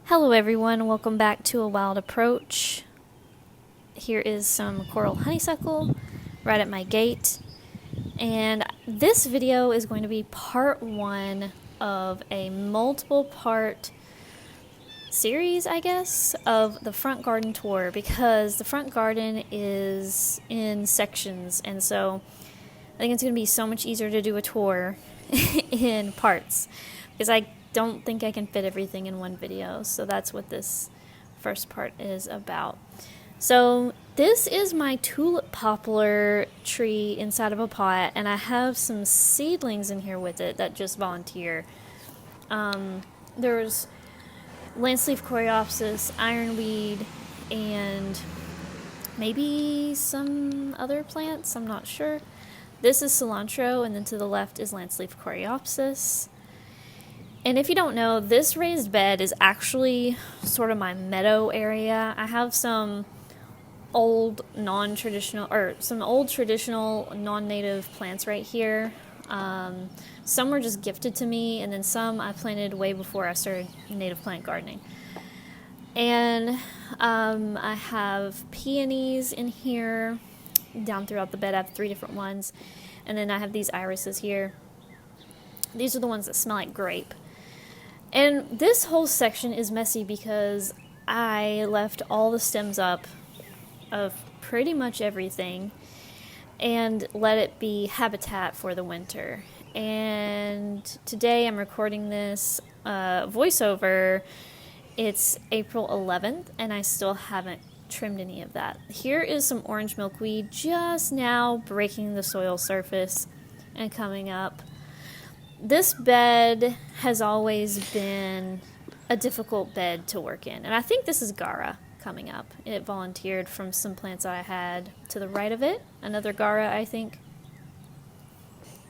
Hello everyone, welcome back to A Wild Approach. Here is some coral honeysuckle right at my gate. And this video is going to be part one of a multiple part series, I guess, of the front garden tour, because the front garden is in sections, and so I think it's going to be so much easier to do a tour in parts, because I don't think I can fit everything in one video. So that's what this first part is about. So this is my tulip poplar tree inside of a pot, and I have some seedlings in here with it that just volunteer. There's lanceleaf coreopsis, ironweed, and maybe some other plants, I'm not sure. This is cilantro, and then to the left is lanceleaf coreopsis. And if you don't know, this raised bed is actually sort of my meadow area. I have some old non-traditional, or some old traditional non-native plants right here. Some were just gifted to me, and then some I planted way before I started native plant gardening. And I have peonies in here down throughout the bed. I have 3 different ones. And then I have these irises here. These are the ones that smell like grape. And this whole section is messy because I left all the stems up of pretty much everything and let it be habitat for the winter. And today I'm recording this voiceover. It's April 11th, and I still haven't trimmed any of that. Here is some orange milkweed just now breaking the soil surface and coming up. This bed has always been a difficult bed to work in, and I think this is Gara coming up. It volunteered from some plants I had to the right of it, another Gara, I think.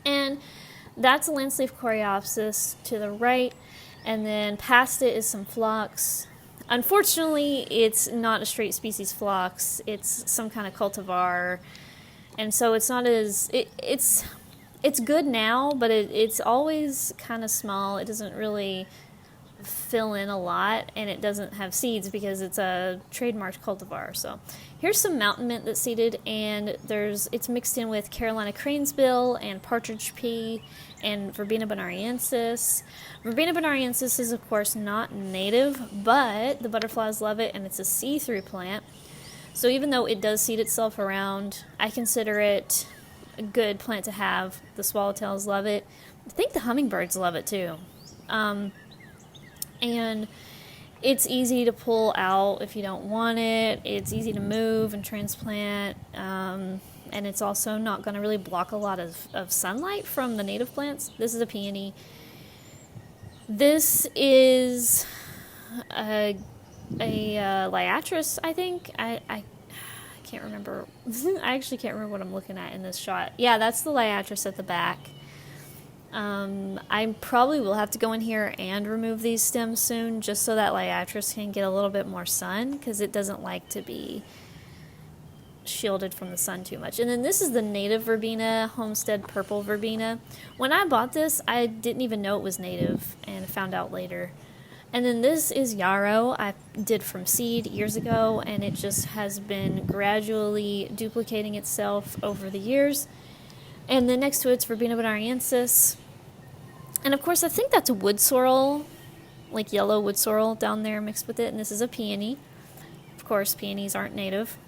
And that's a lanceleaf coreopsis to the right, and then past it is some phlox. Unfortunately, it's not a straight species phlox. It's some kind of cultivar, and so it's not as... It's good now, but it's always kind of small. It doesn't really fill in a lot, and it doesn't have seeds because it's a trademarked cultivar. So here's some mountain mint that's seeded, and it's mixed in with Carolina cranesbill and partridge pea and Verbena bonariensis. Verbena bonariensis is of course not native, but the butterflies love it, and it's a see-through plant. So even though it does seed itself around, I consider it a good plant to have. The swallowtails love it. I think the hummingbirds love it too. And it's easy to pull out if you don't want it. It's easy to move and transplant. And it's also not going to really block a lot of sunlight from the native plants. This is a peony. This is a liatris, I think. I can't remember. I actually can't remember what I'm looking at in this shot. Yeah, that's the liatris at the back. I probably will have to go in here and remove these stems soon, just so that liatris can get a little bit more sun, because it doesn't like to be shielded from the sun too much. And then this is the native verbena, homestead purple verbena. When I bought this, I didn't even know it was native, and found out later. And then this is yarrow. I did from seed years ago, and it just has been gradually duplicating itself over the years. And then next to it's Verbena bonariensis. And of course, I think that's a wood sorrel, like yellow wood sorrel down there mixed with it. And this is a peony. Of course, peonies aren't native.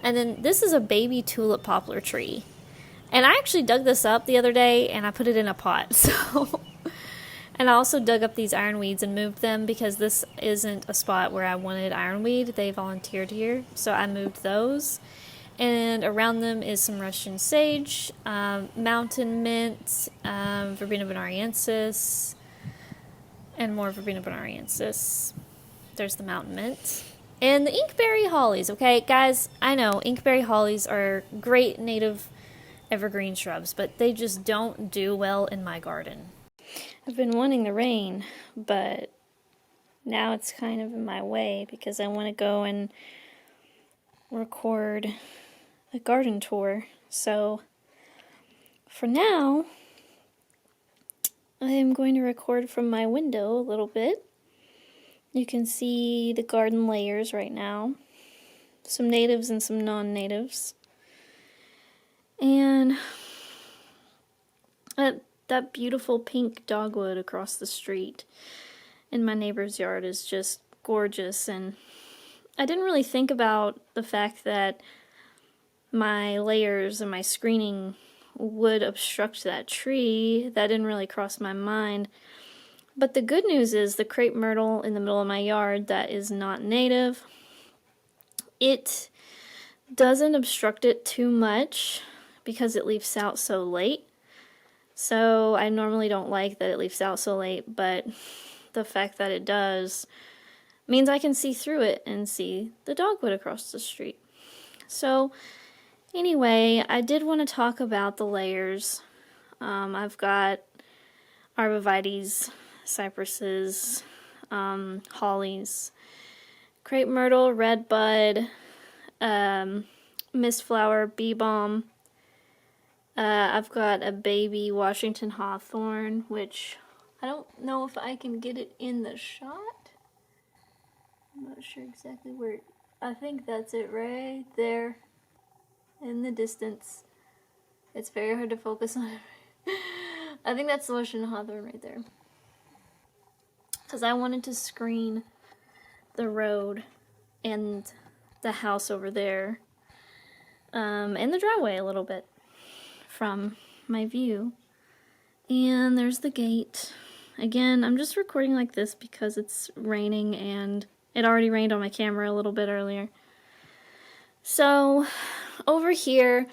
And then this is a baby tulip poplar tree. And I actually dug this up the other day, and I put it in a pot. So... And I also dug up these ironweeds and moved them, because this isn't a spot where I wanted ironweed. They volunteered here, so I moved those. And around them is some Russian sage, mountain mint, Verbena bonariensis, and more Verbena bonariensis. There's the mountain mint. And the inkberry hollies, okay? Guys, I know inkberry hollies are great native evergreen shrubs, but they just don't do well in my garden. I've been wanting the rain, but now it's kind of in my way because I want to go and record a garden tour. So for now, I am going to record from my window a little bit You can see the garden layers right now. Some natives and some non-natives. And that beautiful pink dogwood across the street in my neighbor's yard is just gorgeous. And I didn't really think about the fact that my layers and my screening would obstruct that tree. That didn't really cross my mind. But the good news is the crepe myrtle in the middle of my yard that is not native, it doesn't obstruct it too much because it leaves out so late. So I normally don't like that it leaves out so late, but the fact that it does means I can see through it and see the dogwood across the street. So anyway, I did want to talk about the layers. I've got arborvitaes, cypresses, hollies, crepe myrtle, red bud, mistflower, bee balm. I've got a baby Washington hawthorn, which I don't know if I can get it in the shot. I'm not sure exactly where. I think that's it right there in the distance. It's very hard to focus on it. I think that's the Washington hawthorn right there. Because I wanted to screen the road and the house over there, and the driveway a little bit from my view. And there's the gate. Again, I'm just recording like this because it's raining and it already rained on my camera a little bit earlier. So over here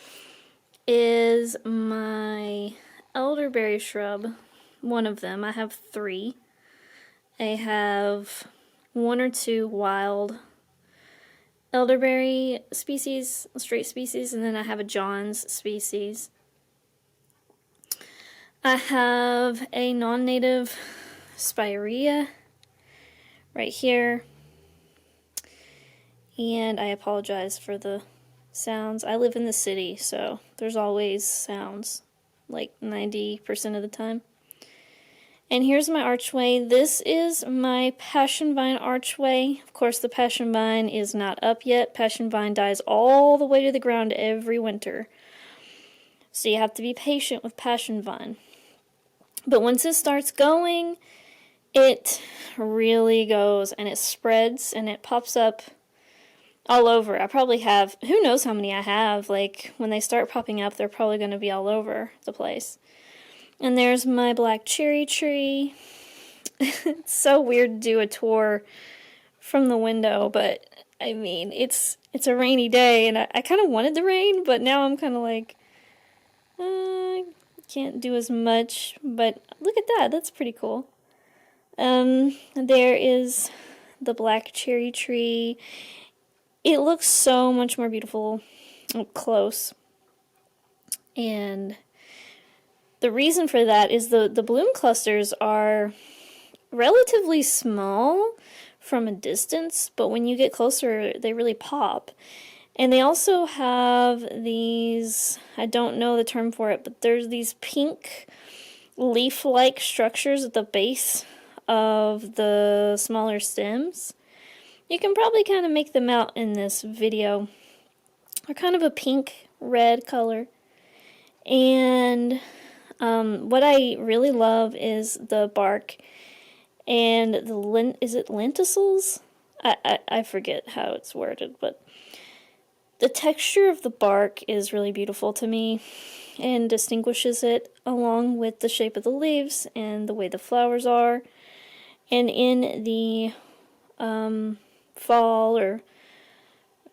is my elderberry shrub, one of them. I have 3. I have 1 or 2 wild elderberry species, straight species, and then I have a John's species. I have a non-native spirea right here, and I apologize for the sounds. I live in the city, so there's always sounds, like 90% of the time. And here's my archway. This is my passion vine archway. Of course, the passion vine is not up yet. Passion vine dies all the way to the ground every winter. So you have to be patient with passion vine. But once it starts going, it really goes and it spreads and it pops up all over. I probably have, who knows how many I have. Like, when they start popping up, they're probably going to be all over the place. And there's my black cherry tree. It's so weird to do a tour from the window, but I mean, it's a rainy day, and I kind of wanted the rain, but now I'm kind of like, can't do as much, but look at that, that's pretty cool. There is the black cherry tree. It looks so much more beautiful up close, and the reason for that is the bloom clusters are relatively small from a distance, but when you get closer, they really pop. And they also have these, I don't know the term for it, but there's these pink leaf-like structures at the base of the smaller stems. You can probably kind of make them out in this video. They're kind of a pink-red color. And what I really love is the bark and the is it lenticels? I forget how it's worded, but the texture of the bark is really beautiful to me and distinguishes it along with the shape of the leaves and the way the flowers are. And in the fall, or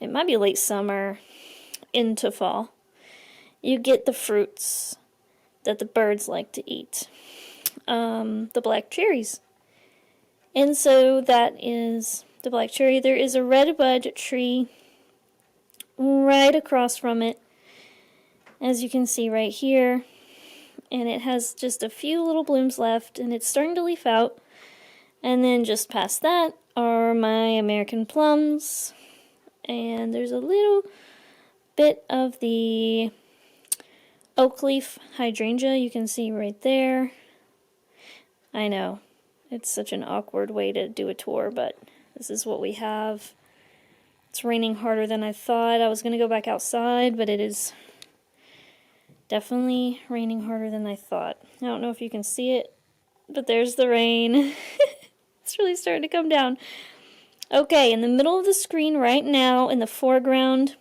it might be late summer into fall, you get the fruits that the birds like to eat, the black cherries. And so that is the black cherry. There is a red bud tree right across from it, as you can see right here, and it has just a few little blooms left, and it's starting to leaf out. And then just past that are my American plums, and there's a little bit of the oak leaf hydrangea you can see right there. I know, It's such an awkward way to do a tour, but this is what we have. It's raining harder than I thought. I was going to go back outside, but it is definitely raining harder than I thought. I don't know if you can see it, but there's the rain. It's really starting to come down. Okay, in the middle of the screen right now, in the foreground,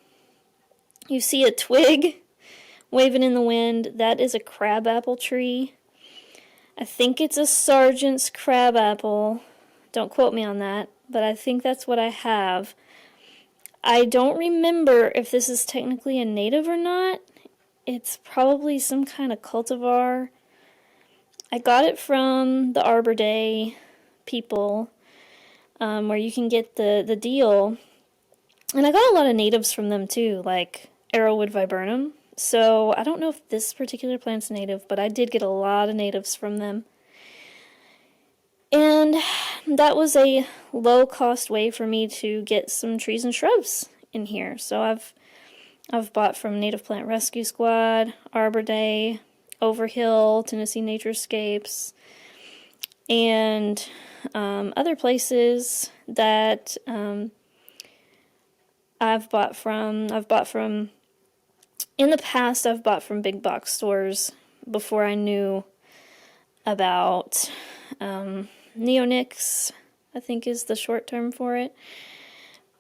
you see a twig waving in the wind. That is a crabapple tree. I think it's a Sargent's crabapple. Don't quote me on that, but I think that's what I have. I don't remember if this is technically a native or not. It's probably some kind of cultivar. I got it from the Arbor Day people, where you can get the deal. And I got a lot of natives from them too, like Arrowwood viburnum. So I don't know if this particular plant's native, but I did get a lot of natives from them. And that was a low-cost way for me to get some trees and shrubs in here. So I've bought from Native Plant Rescue Squad, Arbor Day, Overhill, Tennessee Naturescapes, and other places that I've bought from. In the past, I've bought from big box stores before I knew about neonics, I think is the short term for it.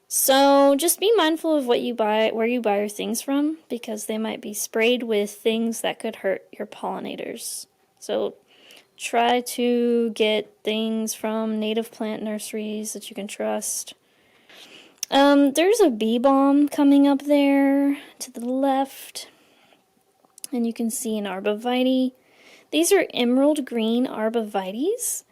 So just be mindful of what you buy, where you buy your things from, because they might be sprayed with things that could hurt your pollinators. So try to get things from native plant nurseries that you can trust. There's a bee balm coming up there to the left, and you can see an arborvitae. These are emerald green arborvitaes.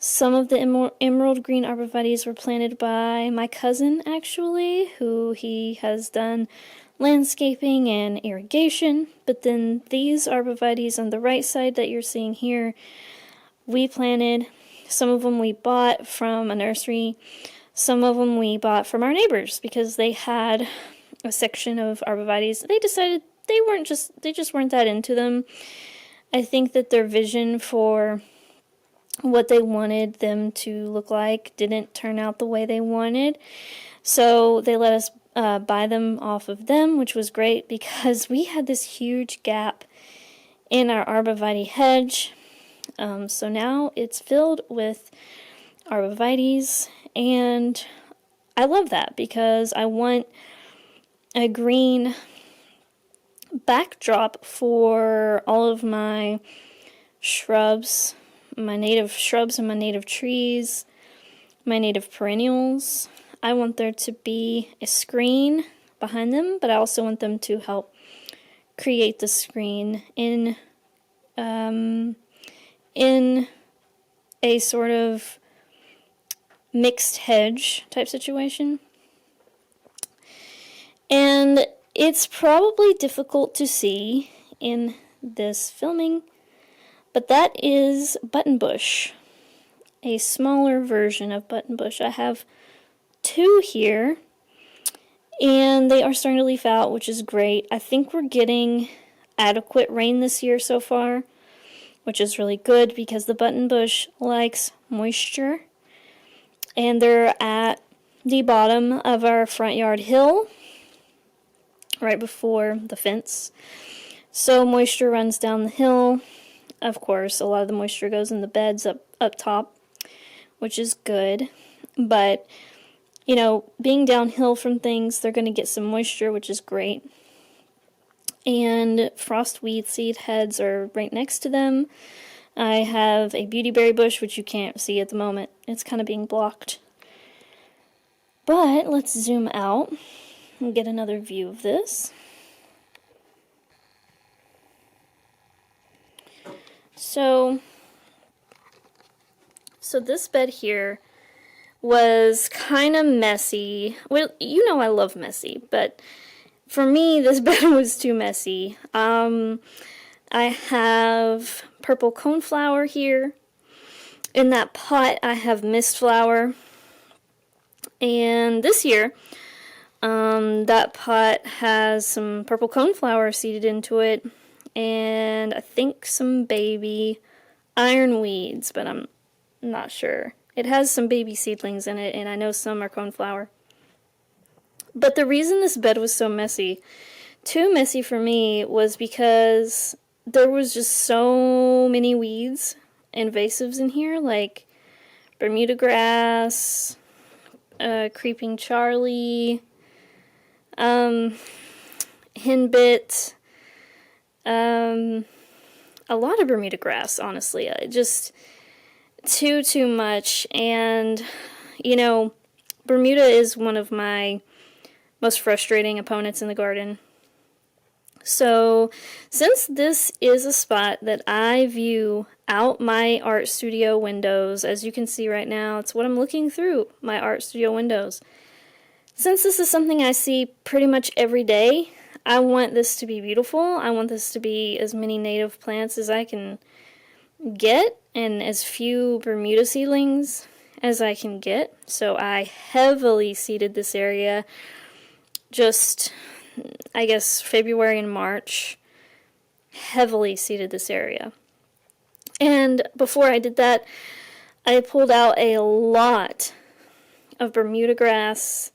Some of the emerald green arborvitaes were planted by my cousin, actually, who he has done landscaping and irrigation. But then these arborvitaes on the right side that you're seeing here, we planted. Some of them we bought from a nursery. Some of them we bought from our neighbors because they had a section of arborvitaes. They decided they just weren't that into them. I think that their vision for what they wanted them to look like didn't turn out the way they wanted. So they let us buy them off of them, which was great because we had this huge gap in our arborvitae hedge. So now it's filled with arborvitaes, and I love that because I want a green backdrop for all of my shrubs, my native shrubs and my native trees, my native perennials. I want there to be a screen behind them, but I also want them to help create the screen in a sort of mixed hedge type situation. And it's probably difficult to see in this filming, but that is buttonbush, a smaller version of buttonbush. I have two here, and they are starting to leaf out, which is great. I think we're getting adequate rain this year so far, which is really good because the buttonbush likes moisture. And they're at the bottom of our front yard hill, right before the fence. So moisture runs down the hill. Of course, a lot of the moisture goes in the beds up top, which is good. But, you know, being downhill from things, they're going to get some moisture, which is great. And frostweed seed heads are right next to them. I have a beautyberry bush, which you can't see at the moment. It's kind of being blocked. But let's zoom out and get another view of this. So this bed here was kind of messy. Well, you know I love messy, but for me, this bed was too messy. I have purple coneflower here. In that pot, I have mistflower. And this year, that pot has some purple coneflower seeded into it, and I think some baby ironweeds, but I'm I'm not sure. It has some baby seedlings in it, and I know some are coneflower. But the reason this bed was so messy, too messy for me, was because there was just so many weeds, invasives in here, like Bermuda grass, creeping Charlie, henbit, a lot of Bermuda grass, honestly. Just too much. And, you know, Bermuda is one of my most frustrating opponents in the garden. So, since this is a spot that I view out my art studio windows, as you can see right now, it's what I'm looking through, my art studio windows. Since this is something I see pretty much every day, I want this to be beautiful. I want this to be as many native plants as I can get, and as few Bermuda seedlings as I can get. So I heavily seeded this area just, I guess, February and March. Heavily seeded this area. And before I did that, I pulled out a lot of Bermuda grass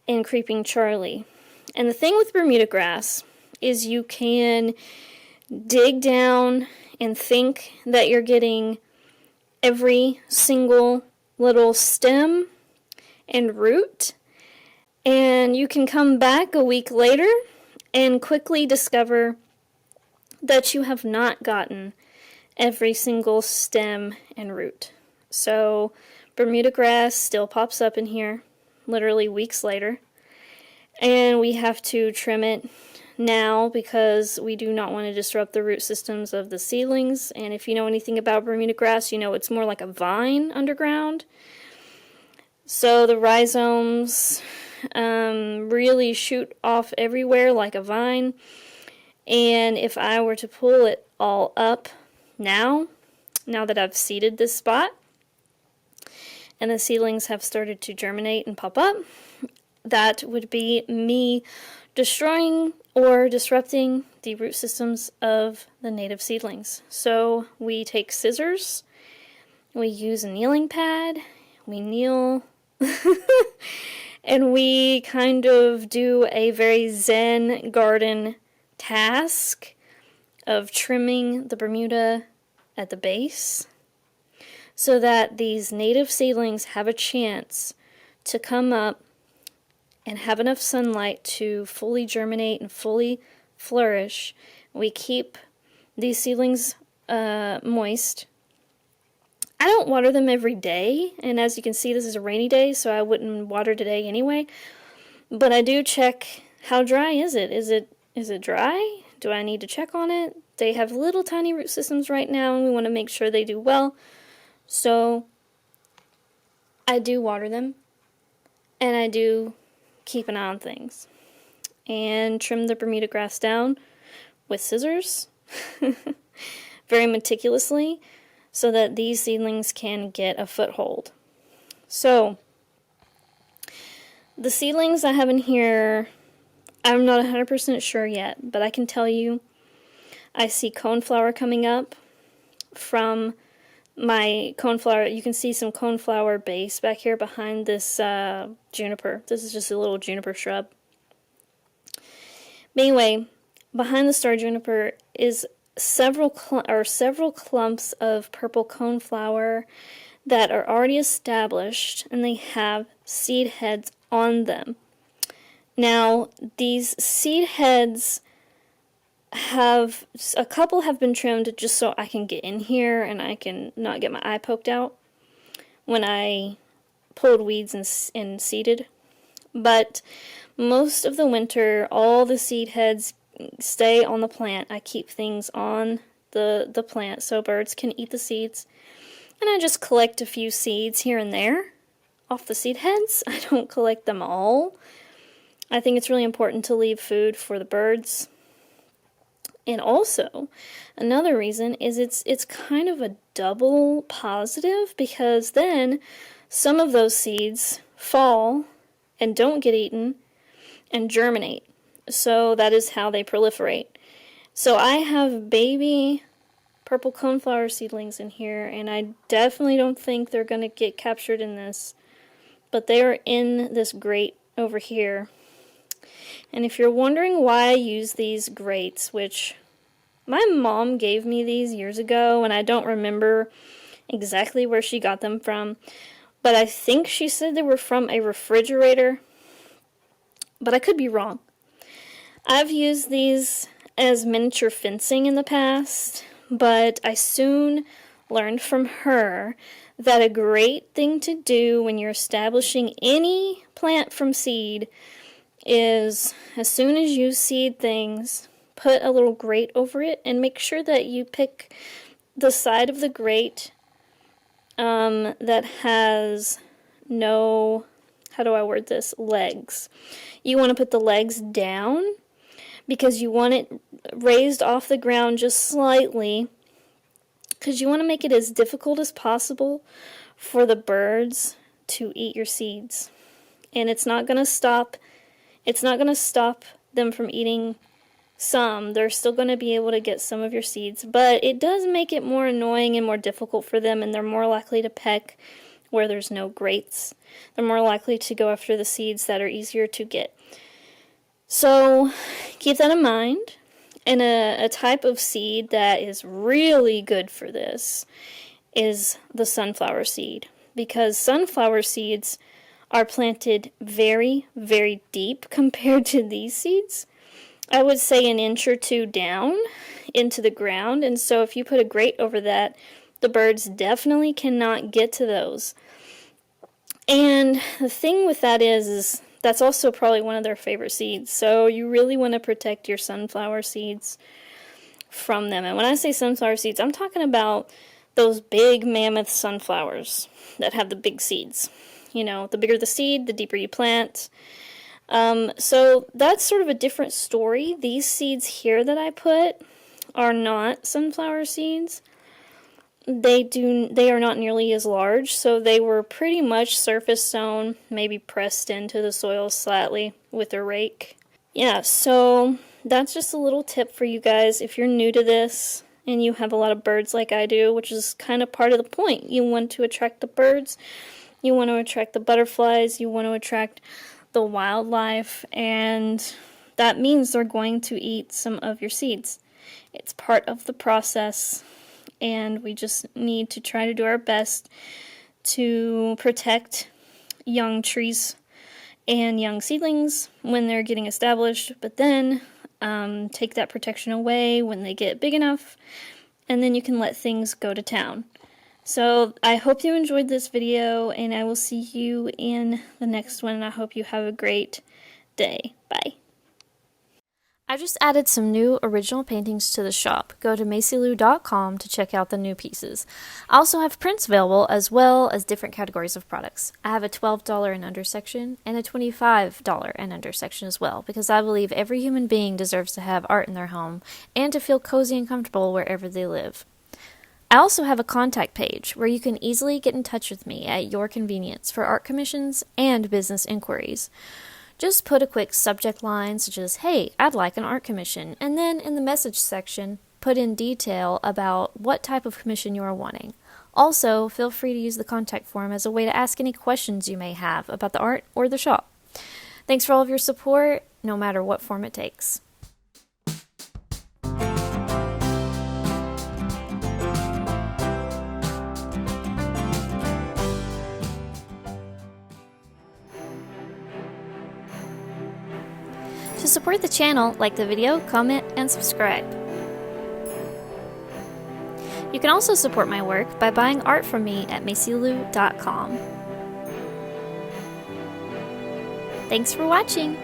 and creeping Charlie. And the thing with Bermuda grass is you can dig down and think that you're getting every single little stem and root, and you can come back a week later and quickly discover that you have not gotten every single stem and root. So Bermuda grass still pops up in here literally weeks later, and we have to trim it now because we do not want to disrupt the root systems of the seedlings. And if you know anything about Bermuda grass, you know it's more like a vine underground. So the rhizomes really shoot off everywhere like a vine. And if I were to pull it all up now that I've seeded this spot, and the seedlings have started to germinate and pop up, that would be me destroying or disrupting the root systems of the native seedlings. So we take scissors, we use a kneeling pad, we kneel, and we kind of do a very Zen garden task of trimming the Bermuda at the base so that these native seedlings have a chance to come up and have enough sunlight to fully germinate and fully flourish. We keep these seedlings moist. I don't water them every day, and as you can see, this is a rainy day, so I wouldn't water today anyway. But I do check, how dry is it? Is it dry? Do I need to check on it? They have little tiny root systems right now, and we want to make sure they do well. So I do water them, and I do keep an eye on things. And trim the Bermuda grass down with scissors very meticulously so that these seedlings can get a foothold. So the seedlings I have in here, I'm not 100% sure yet, but I can tell you I see coneflower coming up from my coneflower. You can see some coneflower base back here behind this juniper. This is just a little juniper shrub. But anyway, behind the star juniper is several clumps of purple coneflower that are already established, and they have seed heads on them. Now, these seed heads a couple have been trimmed just so I can get in here and I can not get my eye poked out when I pulled weeds and seeded. But most of the winter, all the seed heads stay on the plant. I keep things on the plant so birds can eat the seeds. And I just collect a few seeds here and there off the seed heads. I don't collect them all. I think it's really important to leave food for the birds. And also, another reason is it's kind of a double positive, because then some of those seeds fall and don't get eaten and germinate. So that is how they proliferate. So I have baby purple coneflower seedlings in here, and I definitely don't think they're going to get captured in this. But they are in this grate over here. And if you're wondering why I use these grates, which my mom gave me these years ago, and I don't remember exactly where she got them from, but I think she said they were from a refrigerator, but I could be wrong. I've used these as miniature fencing in the past, but I soon learned from her that a great thing to do when you're establishing any plant from seed is, as soon as you seed things, put a little grate over it and make sure that you pick the side of the grate that has no, how do I word this, legs. You want to put the legs down because you want it raised off the ground just slightly, because you want to make it as difficult as possible for the birds to eat your seeds. And it's not going to stop them from eating some. They're still going to be able to get some of your seeds, but it does make it more annoying and more difficult for them, and they're more likely to peck where there's no grates. They're more likely to go after the seeds that are easier to get. So keep that in mind. And a type of seed that is really good for this is the sunflower seed, because sunflower seeds are planted very, very deep compared to these seeds. I would say an inch or two down into the ground, and so if you put a grate over that, the birds definitely cannot get to those. And the thing with that is that's also probably one of their favorite seeds, so you really want to protect your sunflower seeds from them. And when I say sunflower seeds, I'm talking about those big mammoth sunflowers that have the big seeds. You know, the bigger the seed, the deeper you plant. So that's sort of a different story. These seeds here that I put are not sunflower seeds. They are not nearly as large, so they were pretty much surface sown, maybe pressed into the soil slightly with a rake. Yeah, so that's just a little tip for you guys if you're new to this and you have a lot of birds like I do, which is kind of part of the point. You want to attract the birds, you want to attract the butterflies, you want to attract the wildlife, and that means they're going to eat some of your seeds. It's part of the process, and we just need to try to do our best to protect young trees and young seedlings when they're getting established, but then take that protection away when they get big enough, and then you can let things go to town. So I hope you enjoyed this video, and I will see you in the next one, and I hope you have a great day. Bye. I just added some new original paintings to the shop. Go to macylou.com to check out the new pieces. I also have prints available as well as different categories of products. I have a $12 and under section and a $25 and under section as well, because I believe every human being deserves to have art in their home and to feel cozy and comfortable wherever they live. I also have a contact page where you can easily get in touch with me at your convenience for art commissions and business inquiries. Just put a quick subject line such as, "Hey, I'd like an art commission," and then in the message section, put in detail about what type of commission you are wanting. Also, feel free to use the contact form as a way to ask any questions you may have about the art or the shop. Thanks for all of your support, no matter what form it takes. To support the channel, like the video, comment, and subscribe. You can also support my work by buying art from me at macylou.com. Thanks for watching!